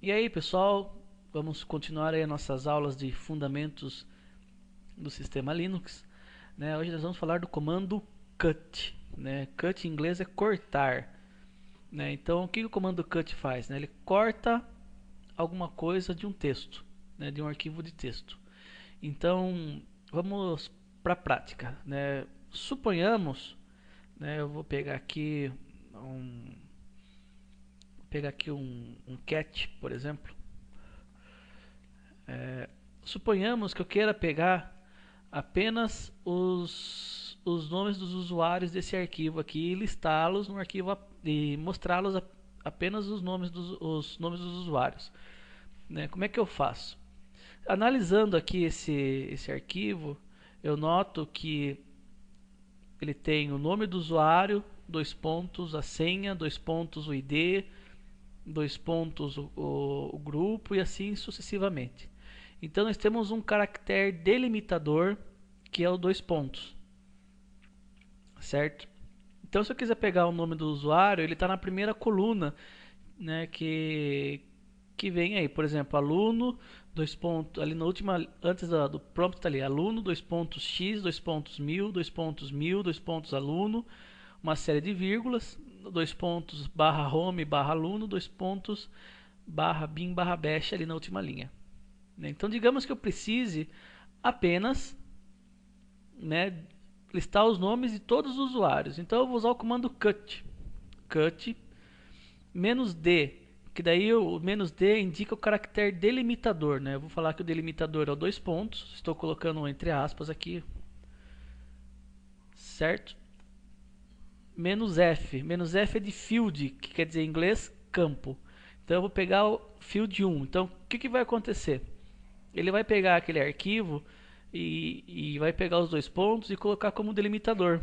E aí, pessoal, vamos continuar aí nossas aulas de fundamentos do sistema Linux, né? Hoje nós vamos falar do comando cut, né? Cut em inglês é cortar, né? Então, o que o comando cut faz, né? Ele corta alguma coisa de um texto, né? De um arquivo de texto. Então, vamos para a prática, né? Suponhamos, né? Eu vou pegar aqui um cat, por exemplo. Suponhamos que eu queira pegar apenas os nomes dos usuários desse arquivo aqui e listá-los no arquivo e mostrá-los apenas os nomes dos usuários, né? Como é que eu faço? Analisando aqui esse arquivo, eu noto que ele tem o nome do usuário, dois pontos, a senha, dois pontos, o ID, dois pontos, o grupo e assim sucessivamente. Então nós temos um caractere delimitador que é o dois pontos, certo? Então se eu quiser pegar o nome do usuário, ele está na primeira coluna, né, que vem aí, por exemplo, aluno, dois pontos, ali na última, antes do prompt está ali, aluno, dois pontos x, dois pontos mil, dois pontos aluno, uma série de vírgulas, dois pontos barra home, barra aluno, dois pontos barra bin, barra bash ali na última linha. Então digamos que eu precise apenas, né, listar os nomes de todos os usuários. Então eu vou usar o comando cut. Cut "-d", que daí o "-d" indica o caractere delimitador, né? Eu vou falar que o delimitador é o dois pontos, estou colocando entre aspas aqui, certo? "-f", "-f" é de field, que quer dizer em inglês campo. Então eu vou pegar o field 1. Então o que vai acontecer? Ele vai pegar aquele arquivo e vai pegar os dois pontos e colocar como delimitador.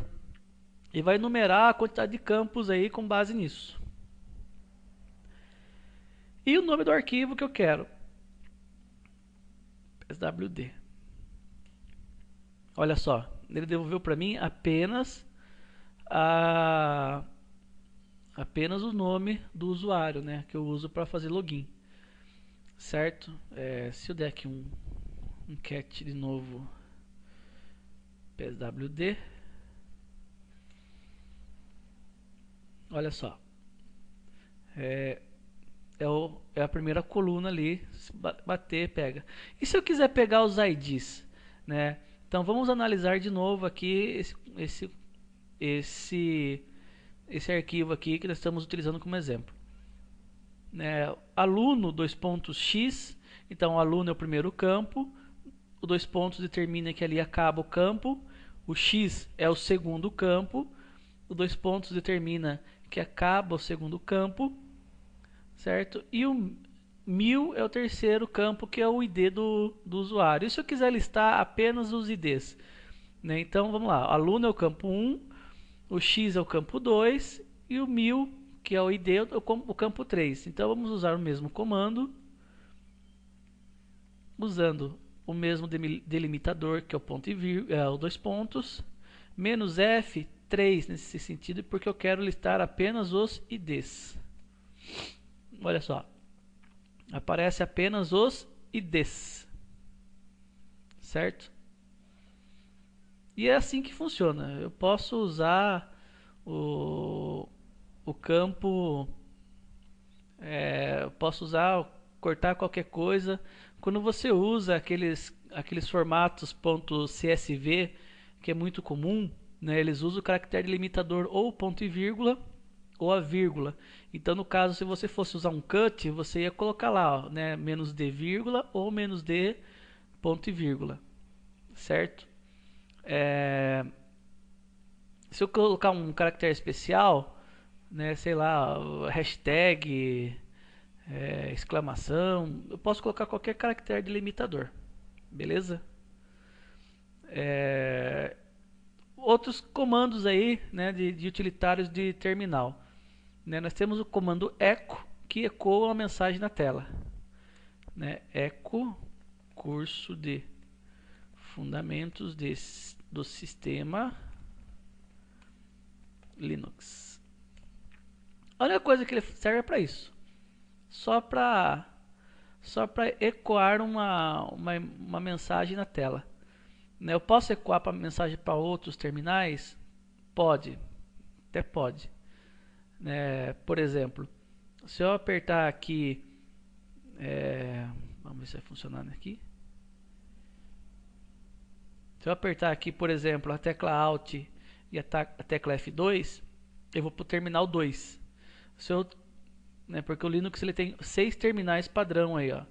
E vai numerar a quantidade de campos aí com base nisso. E o nome do arquivo que eu quero. swd. Olha só, ele devolveu para mim apenas o nome do usuário, né, que eu uso para fazer login. Certo? Se eu der aqui um cat de novo, pswd, olha só, é a primeira coluna ali, se bater, pega. E se eu quiser pegar os IDs, né? Então vamos analisar de novo aqui esse arquivo aqui que nós estamos utilizando como exemplo. Aluno, dois pontos x, então aluno é o primeiro campo, o dois pontos determina que ali acaba o campo, o x é o segundo campo, o dois pontos determina que acaba o segundo campo, certo? E o 1000 é o terceiro campo, que é o ID do usuário. E se eu quiser listar apenas os IDs, né? Então vamos lá, aluno é o campo 1, o x é o campo 2 e o 1000, que é o ID, é o campo 3. Então vamos usar o mesmo comando, usando o mesmo delimitador, que é o ponto e vírgula, dois pontos, "-f", 3 nesse sentido, porque eu quero listar apenas os IDs. Olha só, aparece apenas os IDs, certo? E é assim que funciona. Eu posso usar o campo, posso usar, cortar qualquer coisa. Quando você usa aqueles formatos .csv, que é muito comum, né, eles usam o caractere delimitador ou ponto e vírgula ou a vírgula. Então no caso, se você fosse usar um cut, você ia colocar lá, ó, né, "-d", vírgula, ou "-d", ponto e vírgula, certo? Se eu colocar um caractere especial, né, sei lá, hashtag, exclamação, eu posso colocar qualquer caractere delimitador, beleza? Outros comandos aí, né, de utilitários de terminal, né? Nós temos o comando echo, que ecoa uma mensagem na tela, né? Echo curso de fundamentos do sistema Linux. A única coisa que ele serve é para isso, só para só para ecoar uma mensagem na tela. Né? Eu posso ecoar para mensagem para outros terminais? Pode, até pode. Né? Por exemplo, se eu apertar aqui, vamos ver se vai funcionar aqui. Se eu apertar aqui, por exemplo, a tecla Alt e a tecla F2, eu vou para o terminal 2. Se eu, né, porque o Linux ele tem 6 terminais padrão aí, ó.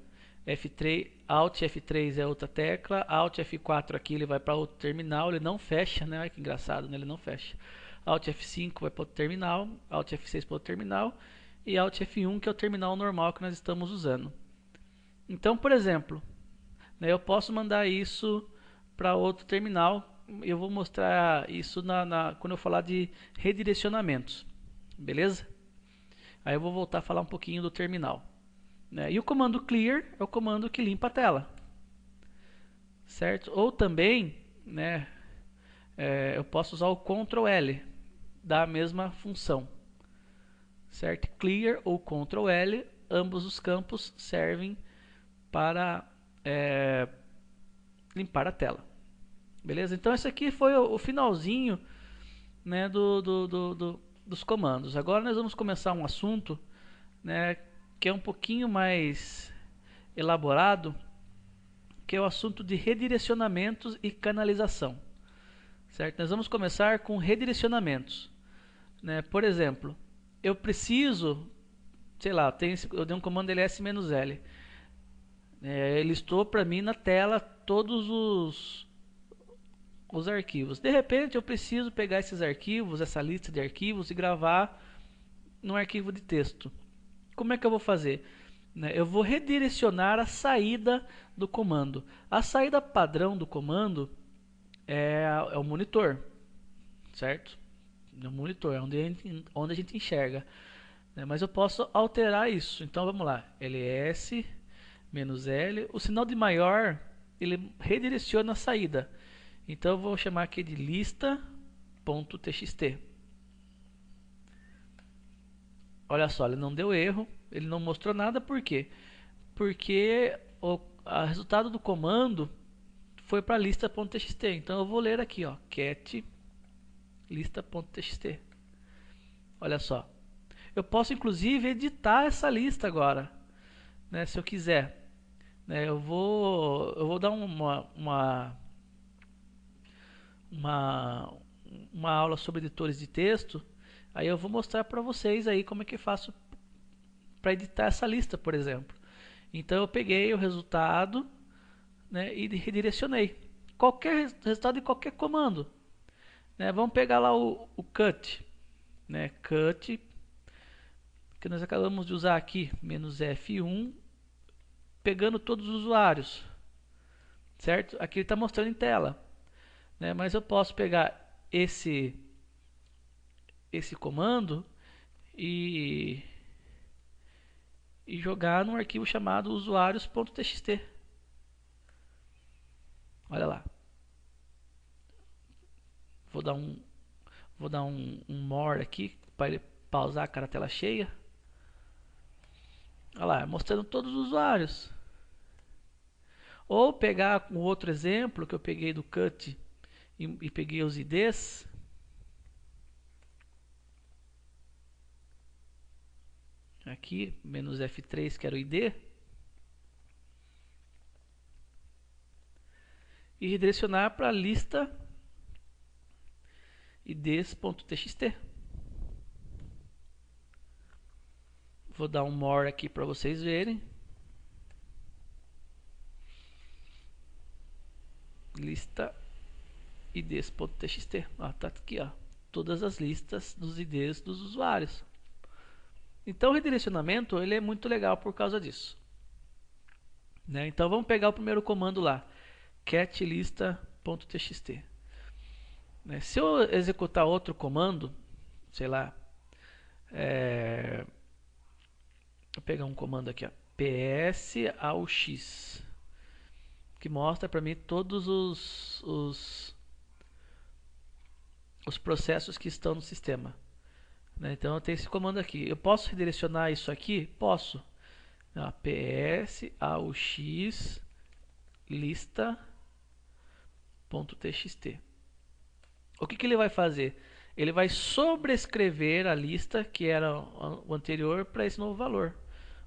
F3, Alt F3 é outra tecla, Alt F4 aqui ele vai para outro terminal, ele não fecha, né? Olha que engraçado, né? Ele não fecha. Alt F5 vai para outro terminal, Alt F6 para outro terminal e Alt F1 que é o terminal normal que nós estamos usando. Então, por exemplo, né, eu posso mandar isso para outro terminal. Eu vou mostrar isso quando eu falar de redirecionamentos, beleza? Aí eu vou voltar a falar um pouquinho do terminal. Né? E o comando clear é o comando que limpa a tela, certo? Ou também, né, eu posso usar o Ctrl L da mesma função, certo? Clear ou Ctrl L, ambos os campos servem para limpar a tela, beleza? Então esse aqui foi o finalzinho, né, dos comandos. Agora nós vamos começar um assunto, né, que é um pouquinho mais elaborado, que é o assunto de redirecionamentos e canalização, certo? Nós vamos começar com redirecionamentos, né? Por exemplo, eu preciso, sei lá, eu dei um comando ls-l, ele listou para mim na tela todos os arquivos. De repente eu preciso pegar esses arquivos, essa lista de arquivos e gravar num arquivo de texto. Como é que eu vou fazer? Eu vou redirecionar a saída do comando. A saída padrão do comando é o monitor, certo? É o monitor, é onde a gente enxerga. Mas eu posso alterar isso. Então vamos lá, ls -l. O sinal de maior ele redireciona a saída. Então eu vou chamar aqui de lista.txt. Olha só, ele não deu erro, ele não mostrou nada, por quê? Porque o resultado do comando foi para lista.txt. Então eu vou ler aqui, ó, cat lista.txt. Olha só. Eu posso inclusive editar essa lista agora, né, se eu quiser. Eu vou dar uma aula sobre editores de texto. Aí eu vou mostrar para vocês aí como é que eu faço para editar essa lista, por exemplo. Então eu peguei o resultado, né, e redirecionei. Qualquer resultado de qualquer comando. Vamos pegar lá o cut. Cut, que nós acabamos de usar aqui, -F1, pegando todos os usuários. Certo? Aqui ele está mostrando em tela. Mas eu posso pegar esse comando e jogar num arquivo chamado usuários.txt. Olha lá. Vou dar um more aqui para ele pausar com a tela cheia. Olha lá, mostrando todos os usuários. Ou pegar um outro exemplo que eu peguei do cut e peguei os IDs. Aqui, -F3, que era o ID. E redirecionar para a lista ids.txt. Vou dar um more aqui para vocês verem. Lista ids.txt. Tá aqui, ó, todas as listas dos IDs dos usuários. Então o redirecionamento ele é muito legal por causa disso. Então vamos pegar o primeiro comando lá, catlista.txt. Se eu executar outro comando, sei lá, vou pegar um comando aqui, ó, ps ao x, que mostra para mim todos os processos que estão no sistema. Então eu tenho esse comando aqui. Eu posso redirecionar isso aqui? Posso. ps aux lista.txt. O que ele vai fazer? Ele vai sobrescrever a lista que era o anterior para esse novo valor.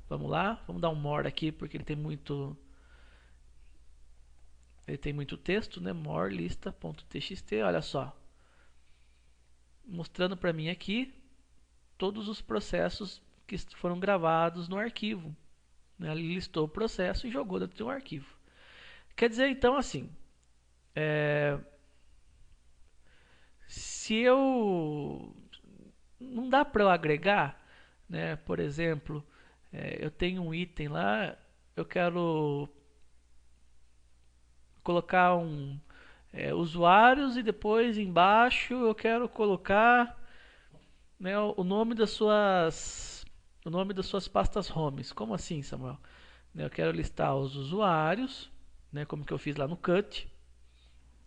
Vamos lá, vamos dar um more aqui porque ele tem muito texto, né? More lista.txt, olha só, mostrando para mim aqui todos os processos que foram gravados no arquivo. Ele listou o processo e jogou dentro de um arquivo. Quer dizer, então, assim, se eu não dá para eu agregar, né? Por exemplo, eu tenho um item lá, eu quero colocar usuários e depois embaixo eu quero colocar, né, o nome das suas pastas homes. Como assim, Samuel? Eu quero listar os usuários, né, como que eu fiz lá no cut,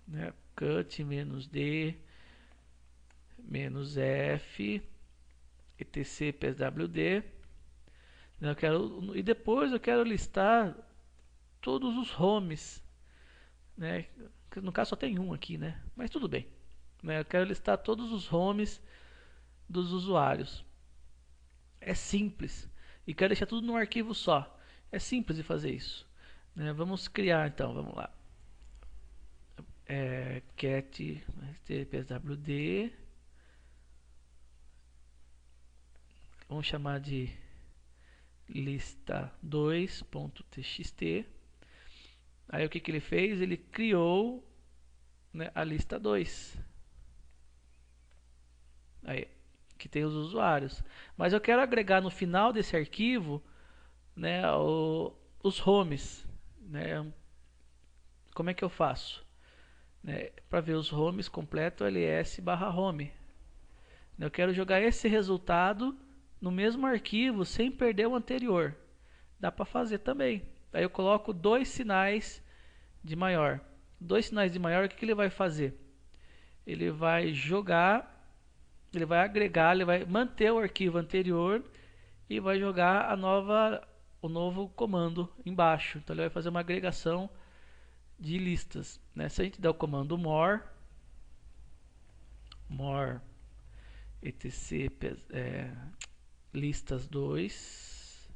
né, cut -d -f etc pswd, né, e depois eu quero listar todos os homes, né, no caso só tem um aqui, né, mas tudo bem, né, eu quero listar todos os homes dos usuários. É simples e quero deixar tudo num arquivo só. É simples de fazer isso, né? Vamos criar então, vamos lá. Cat pswd, vamos chamar de lista2.txt. Aí o que ele fez? Ele criou, né, a lista 2. Aí, que tem os usuários. Mas eu quero agregar no final desse arquivo, né, os homes, né? Como é que eu faço? Né, para ver os homes completo, ls/home. Eu quero jogar esse resultado no mesmo arquivo sem perder o anterior. Dá para fazer também. Aí eu coloco dois sinais de maior. Dois sinais de maior, o que ele vai fazer? Ele vai jogar, ele vai agregar, ele vai manter o arquivo anterior e vai jogar o novo comando embaixo. Então ele vai fazer uma agregação de listas, né? Se a gente der o comando more etc listas 2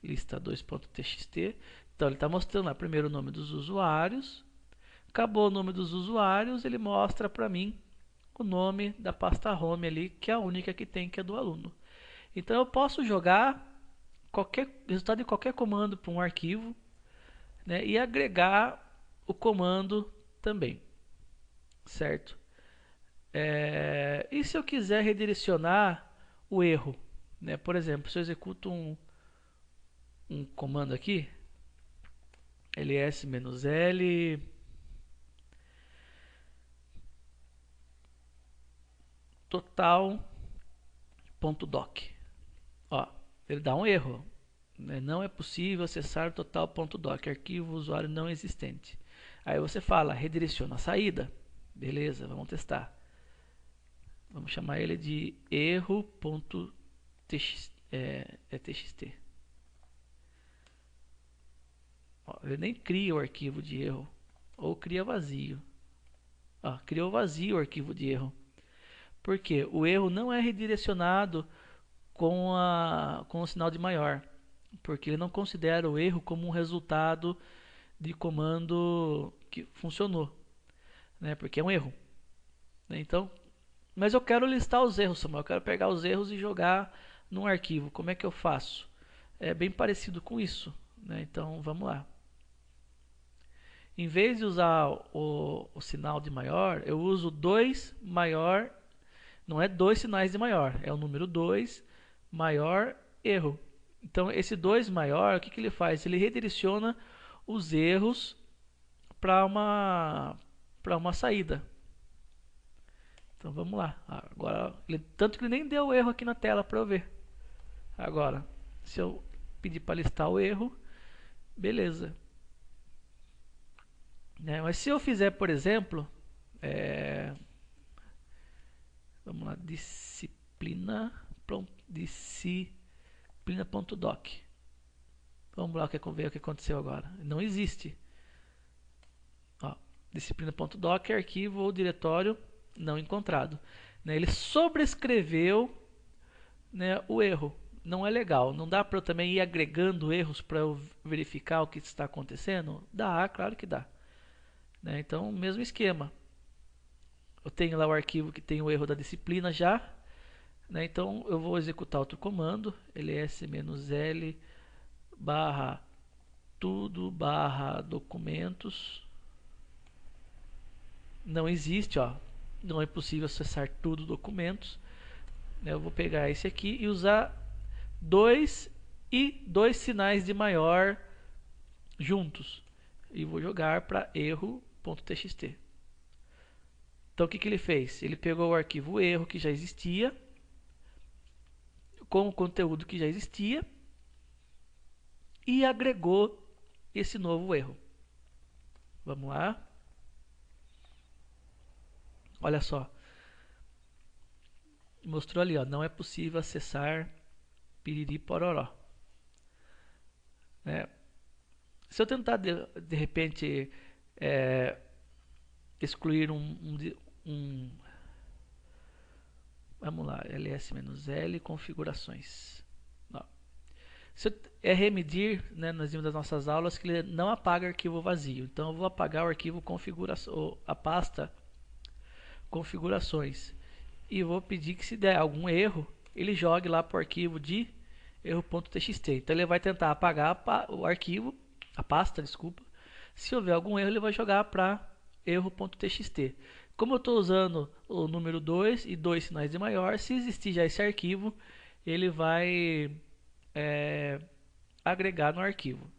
lista2.txt, então ele está mostrando lá primeiro o nome dos usuários, acabou o nome dos usuários, ele mostra para mim o nome da pasta home ali, que é a única que tem, que é do aluno. Então eu posso jogar qualquer resultado de qualquer comando para um arquivo, né, e agregar o comando também, certo? E se eu quiser redirecionar o erro, né? Por exemplo, se eu executo um comando aqui, ls-l total.doc, ó, ele dá um erro, né? Não é possível acessar total.doc, arquivo usuário não existente. Aí você fala, redireciona a saída, beleza, vamos testar. Vamos chamar ele de erro.txt. Ele nem cria o arquivo de erro, ou cria vazio. Criou vazio o arquivo de erro. Porque o erro não é redirecionado com o sinal de maior. Porque ele não considera o erro como um resultado de comando que funcionou, né? Porque é um erro, né? Então, mas eu quero listar os erros, Samuel. Eu quero pegar os erros e jogar num arquivo. Como é que eu faço? É bem parecido com isso, né? Então, vamos lá. Em vez de usar o sinal de maior, eu uso 2 maior. Não é dois sinais de maior, é o número 2 maior erro. Então, esse 2 maior, o que ele faz? Ele redireciona os erros para uma saída. Então vamos lá. Agora, tanto que ele nem deu erro aqui na tela para eu ver. Agora, se eu pedir para listar o erro, beleza. Mas se eu fizer, por exemplo, vamos lá, disciplina.doc. Vamos lá ver o que aconteceu agora. Não existe. Ó, disciplina.doc, arquivo ou diretório não encontrado. Né, ele sobrescreveu, né, o erro. Não é legal. Não dá para eu também ir agregando erros para eu verificar o que está acontecendo? Dá, claro que dá. Né, então, mesmo esquema. Eu tenho lá o arquivo que tem o erro da disciplina já. Né, então, eu vou executar outro comando. ls-l barra tudo barra documentos. Não existe, ó. Não é possível acessar tudo documentos. Eu vou pegar esse aqui e usar dois sinais de maior juntos. E vou jogar para erro.txt. Então o que ele fez? Ele pegou o arquivo erro que já existia, com o conteúdo que já existia, e agregou esse novo erro. Vamos lá. Olha só. Mostrou ali, ó, não é possível acessar piriri pororó. Se eu tentar de repente excluir vamos lá, ls-l configurações. Não. Se eu, remedir, né, nós vimos das nossas aulas que ele não apaga arquivo vazio. Então eu vou apagar o arquivo configuração, a pasta configurações, e vou pedir que se der algum erro, ele jogue lá para o arquivo de erro.txt. Então ele vai tentar apagar o arquivo, a pasta, desculpa. Se houver algum erro, ele vai jogar para erro.txt. Como eu estou usando o número 2 e dois sinais de maior, se existir já esse arquivo, ele vai agregar no arquivo.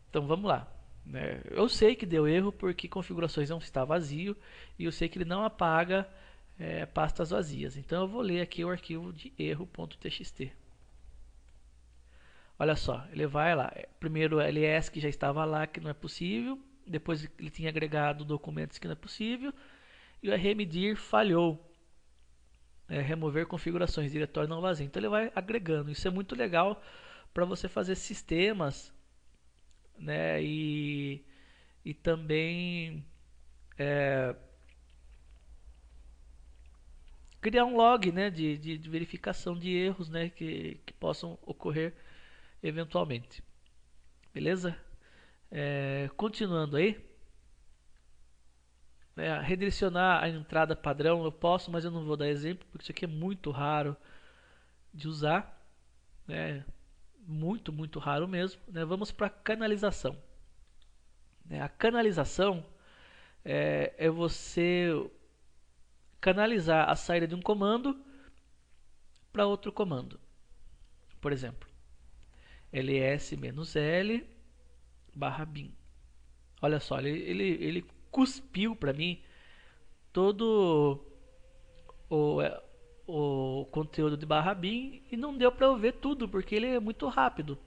Então vamos lá. Eu sei que deu erro porque configurações não está vazio e eu sei que ele não apaga pastas vazias. Então eu vou ler aqui o arquivo de erro.txt. Olha só, ele vai lá. Primeiro o ls que já estava lá, que não é possível. Depois ele tinha agregado documentos que não é possível. E o rmedir falhou. Remover configurações, diretório não vazio. Então ele vai agregando. Isso é muito legal para você fazer sistemas, né? E também criar um log, né, de verificação de erros, né, que possam ocorrer eventualmente. Beleza? Continuando aí, redirecionar a entrada padrão eu posso, mas eu não vou dar exemplo porque isso aqui é muito raro de usar, né? Muito raro mesmo, né? Vamos para canalização. A canalização é você canalizar a saída de um comando para outro comando. Por exemplo, ls-l barra bin. Olha só, ele cuspiu para mim todo o conteúdo de barra bin e não deu para eu ver tudo porque ele é muito rápido.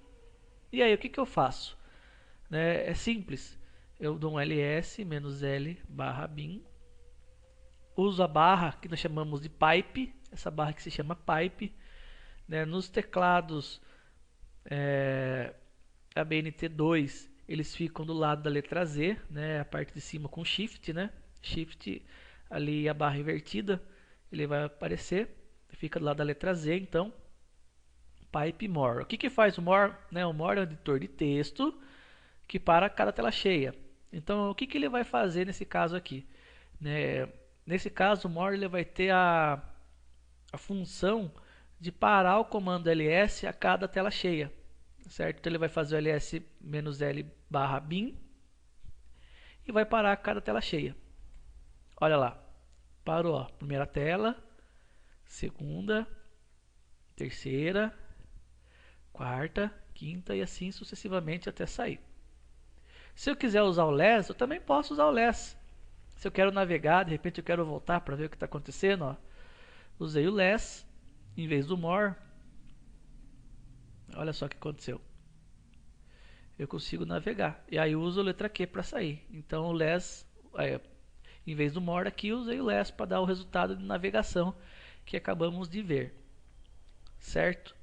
E aí o que eu faço? É simples. Eu dou um ls-l barra bin, uso a barra que nós chamamos de pipe, essa barra que se chama pipe, né? Nos teclados ABNT2 eles ficam do lado da letra Z, né? A parte de cima com Shift, né? Shift ali a barra invertida, ele vai aparecer, fica do lado da letra Z, então pipe more. O que faz o more? O more é um editor de texto que para cada tela cheia. Então o que ele vai fazer nesse caso aqui? Nesse caso o more ele vai ter a função de parar o comando ls a cada tela cheia, certo? Então ele vai fazer o ls-l barra bin e vai parar a cada tela cheia. Olha lá, parou, ó. Primeira tela, segunda, terceira, quarta, quinta e assim sucessivamente até sair. Se eu quiser usar o less, eu também posso usar o less. Se eu quero navegar, de repente eu quero voltar para ver o que está acontecendo, ó. Usei o less em vez do more. Olha só o que aconteceu. Eu consigo navegar. E aí eu uso a letra Q para sair. Então o less, em vez do more aqui, eu usei o less para dar o resultado de navegação que acabamos de ver. Certo?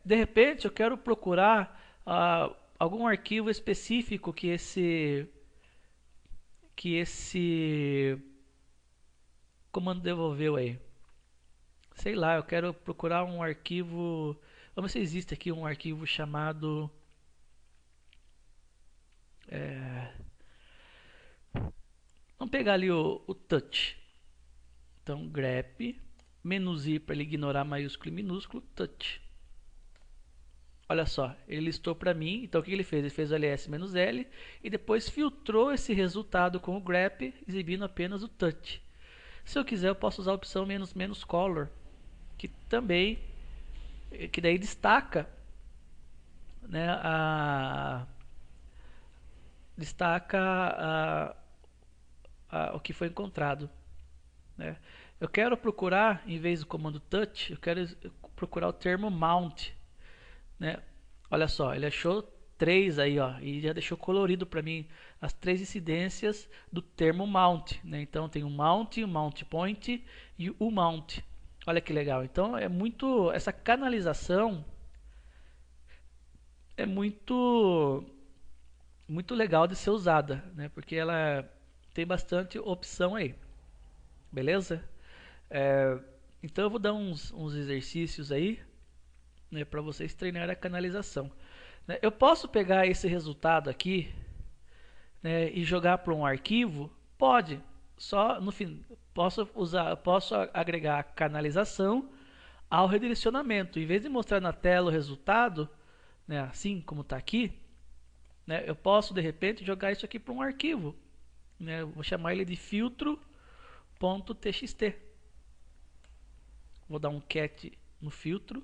De repente eu quero procurar algum arquivo específico que esse comando devolveu aí. Sei lá, eu quero procurar um arquivo. Vamos ver se existe aqui um arquivo chamado. Vamos pegar ali o touch. Então, grep, menos i para ele ignorar maiúsculo e minúsculo, touch. Olha só, ele listou para mim. Então, o que ele fez? Ele fez o ls-l e depois filtrou esse resultado com o grep, exibindo apenas o touch. Se eu quiser, eu posso usar a opção menos color, que também, que daí destaca, né, o que foi encontrado, né? Eu quero procurar, em vez do comando touch, eu quero procurar o termo mount, né? Olha só, ele achou 3 aí, ó, e já deixou colorido para mim as 3 incidências do termo mount, né? Então tem o mount point e o mount. Olha que legal. Então é muito, essa canalização é muito legal de ser usada, né? Porque ela tem bastante opção aí, beleza? Então eu vou dar uns exercícios aí, né, para vocês treinarem a canalização, né? Eu posso pegar esse resultado aqui, né, e jogar para um arquivo? Pode. Só no fim posso agregar a canalização ao redirecionamento. Em vez de mostrar na tela o resultado, né, assim como está aqui, né, eu posso de repente jogar isso aqui para um arquivo, né? Eu vou chamar ele de filtro.txt. Vou dar um cat no filtro.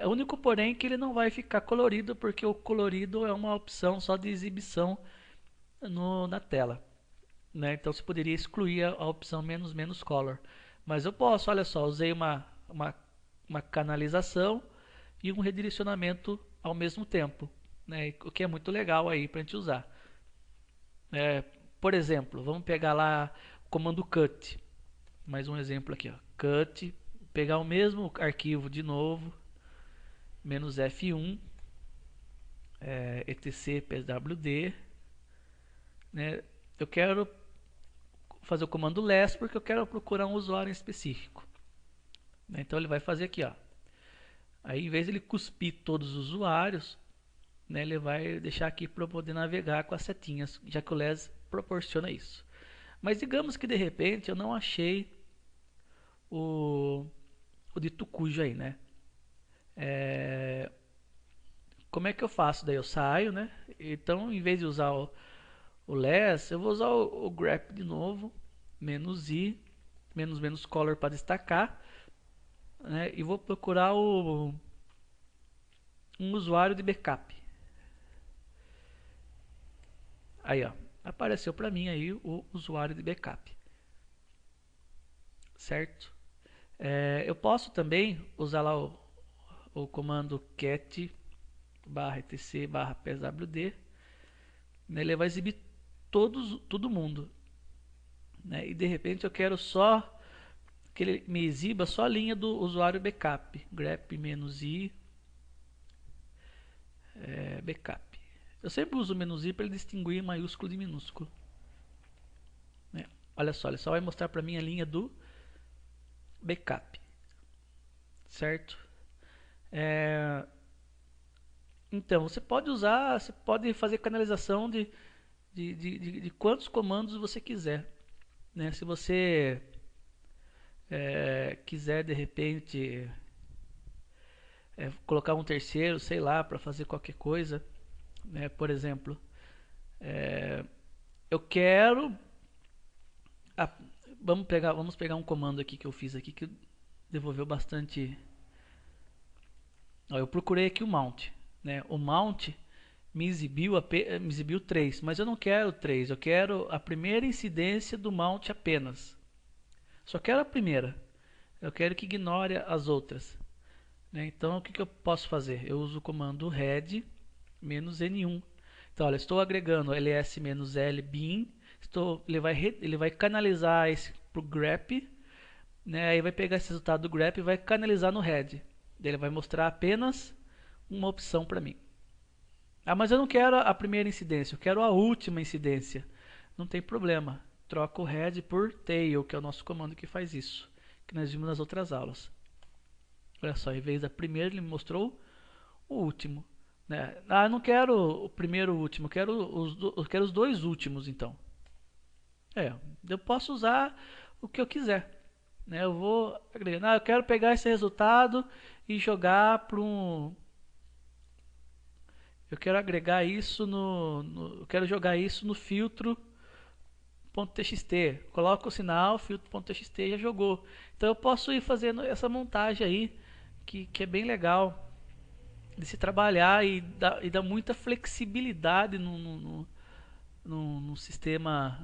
O único porém é que ele não vai ficar colorido, porque o colorido é uma opção só de exibição na tela, né? Então você poderia excluir a opção menos color. Mas eu posso, olha só, usei uma canalização e um redirecionamento ao mesmo tempo, né? O que é muito legal aí para a gente usar. Por exemplo, vamos pegar lá o comando cut. Mais um exemplo aqui, ó. Cut, pegar o mesmo arquivo de novo, -F1, etc pwd, né? Eu quero fazer o comando less porque eu quero procurar um usuário em específico, né? Então ele vai fazer aqui, ó. Aí em vez de ele cuspir todos os usuários, né, ele vai deixar aqui para eu poder navegar com as setinhas, já que o less proporciona isso. Mas digamos que de repente eu não achei o dito cujo aí, né? Como é que eu faço? Daí eu saio, né? Então, em vez de usar o less, eu vou usar o grep de novo, -i, menos color para destacar, né? E vou procurar um usuário de backup. Aí, ó, apareceu para mim aí o usuário de backup, certo? Eu posso também usar lá o comando cat /etc/pwd, né? Ele vai exibir todo mundo, né? E de repente eu quero só que ele me exiba só a linha do usuário backup, grep -i backup. Eu sempre uso o -i para ele distinguir maiúsculo de minúsculo, né? Olha só, ele só vai mostrar para mim a linha do backup, certo? Então você pode fazer canalização de quantos comandos você quiser, né? Se você quiser de repente colocar um terceiro, sei lá, para fazer qualquer coisa, né? Por exemplo, eu quero vamos pegar um comando aqui que eu fiz aqui que devolveu bastante. Ó, eu procurei aqui o mount, né? O mount me exibiu 3, mas eu não quero 3, eu quero a primeira incidência do mount apenas. Só quero a primeira. Eu quero que ignore as outras, né? Então o que eu posso fazer? Eu uso o comando head -n1. Então, olha, estou agregando ls-l bin, ele vai canalizar esse pro grep, né? Aí vai pegar esse resultado do grep e vai canalizar no head. Ele vai mostrar apenas uma opção para mim. Ah, mas eu não quero a primeira incidência, eu quero a última incidência. Não tem problema. Troca o head por tail, que é o nosso comando que faz isso, que nós vimos nas outras aulas. Olha só, em vez da primeira, ele me mostrou o último. Né? Ah, eu não quero o primeiro e o último, eu quero os dois últimos, então. Eu posso usar o que eu quiser. Né? Eu vou agregar, eu quero pegar esse resultado e jogar para um. Eu quero agregar isso eu quero jogar isso no filtro.txt. Coloco o sinal, filtro.txt, já jogou. Então eu posso ir fazendo essa montagem aí, que é bem legal de se trabalhar e dá muita flexibilidade no sistema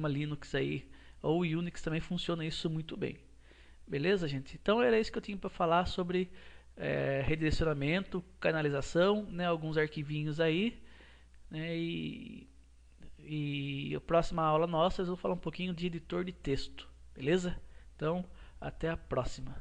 Linux aí. Ou Unix também funciona isso muito bem. Beleza, gente? Então era isso que eu tinha para falar sobre redirecionamento, canalização, né, alguns arquivinhos aí, né, e a próxima aula nossa eu vou falar um pouquinho de editor de texto, beleza? Então, até a próxima.